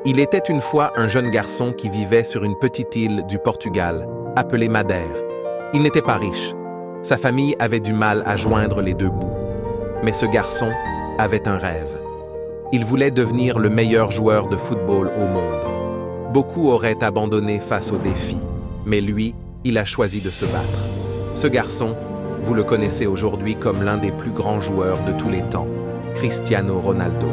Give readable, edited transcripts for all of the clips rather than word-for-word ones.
Il était une fois un jeune garçon qui vivait sur une petite île du Portugal, appelée Madère. Il n'était pas riche. Sa famille avait du mal à joindre les deux bouts. Mais ce garçon avait un rêve. Il voulait devenir le meilleur joueur de football au monde. Beaucoup auraient abandonné face au défi, mais lui, il a choisi de se battre. Ce garçon, vous le connaissez aujourd'hui comme l'un des plus grands joueurs de tous les temps, Cristiano Ronaldo.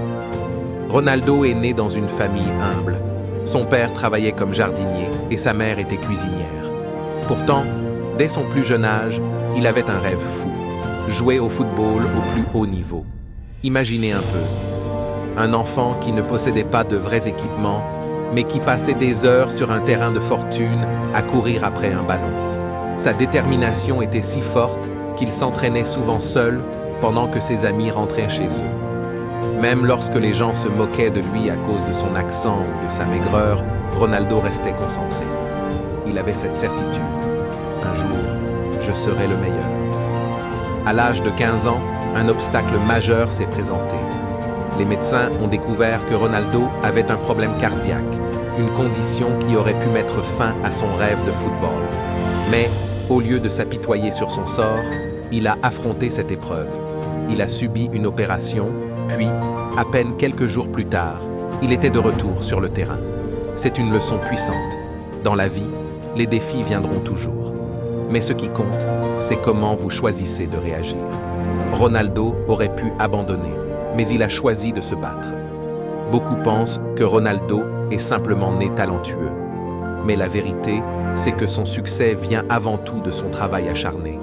Ronaldo est né dans une famille humble. Son père travaillait comme jardinier et sa mère était cuisinière. Pourtant, dès son plus jeune âge, il avait un rêve fou, jouer au football au plus haut niveau. Imaginez un peu, un enfant qui ne possédait pas de vrais équipements, mais qui passait des heures sur un terrain de fortune à courir après un ballon. Sa détermination était si forte qu'il s'entraînait souvent seul pendant que ses amis rentraient chez eux. Même lorsque les gens se moquaient de lui à cause de son accent ou de sa maigreur, Ronaldo restait concentré. Il avait cette certitude. Un jour, je serai le meilleur. À l'âge de 15 ans, un obstacle majeur s'est présenté. Les médecins ont découvert que Ronaldo avait un problème cardiaque, une condition qui aurait pu mettre fin à son rêve de football. Mais, au lieu de s'apitoyer sur son sort, il a affronté cette épreuve. Il a subi une opération, puis, à peine quelques jours plus tard, il était de retour sur le terrain. C'est une leçon puissante. Dans la vie, les défis viendront toujours. Mais ce qui compte, c'est comment vous choisissez de réagir. Ronaldo aurait pu abandonner, mais il a choisi de se battre. Beaucoup pensent que Ronaldo est simplement né talentueux. Mais la vérité, c'est que son succès vient avant tout de son travail acharné.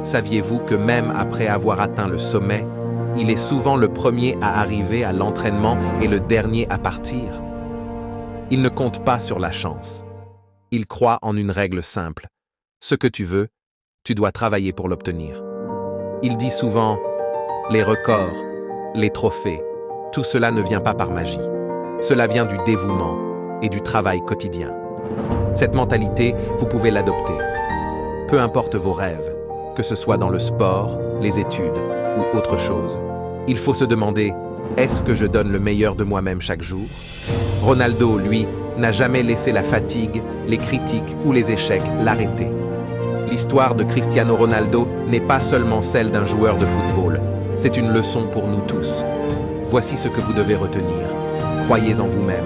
Saviez-vous que même après avoir atteint le sommet, il est souvent le premier à arriver à l'entraînement et le dernier à partir? Il ne compte pas sur la chance. Il croit en une règle simple. Ce que tu veux, tu dois travailler pour l'obtenir. Il dit souvent, les records, les trophées, tout cela ne vient pas par magie. Cela vient du dévouement et du travail quotidien. Cette mentalité, vous pouvez l'adopter. Peu importe vos rêves, que ce soit dans le sport, les études ou autre chose. Il faut se demander, est-ce que je donne le meilleur de moi-même chaque jour? Ronaldo, lui, n'a jamais laissé la fatigue, les critiques ou les échecs l'arrêter. L'histoire de Cristiano Ronaldo n'est pas seulement celle d'un joueur de football, c'est une leçon pour nous tous. Voici ce que vous devez retenir. Croyez en vous-même,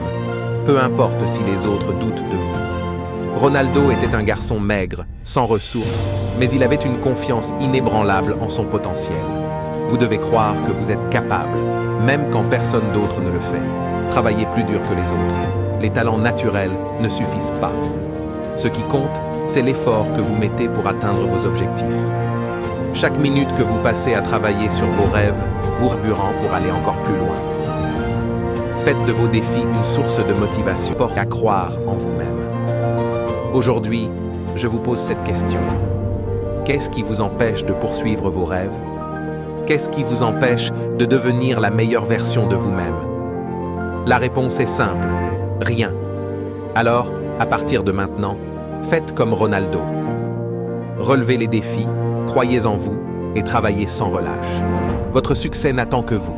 peu importe si les autres doutent de vous. Ronaldo était un garçon maigre, sans ressources, mais il avait une confiance inébranlable en son potentiel. Vous devez croire que vous êtes capable, même quand personne d'autre ne le fait. Travaillez plus dur que les autres. Les talents naturels ne suffisent pas. Ce qui compte, c'est l'effort que vous mettez pour atteindre vos objectifs. Chaque minute que vous passez à travailler sur vos rêves vous carburant pour aller encore plus loin. Faites de vos défis une source de motivation pour à croire en vous-même. Aujourd'hui, je vous pose cette question. Qu'est-ce qui vous empêche de poursuivre vos rêves? Qu'est-ce qui vous empêche de devenir la meilleure version de vous-même? La réponse est simple, rien. Alors, à partir de maintenant, faites comme Ronaldo. Relevez les défis, croyez en vous et travaillez sans relâche. Votre succès n'attend que vous.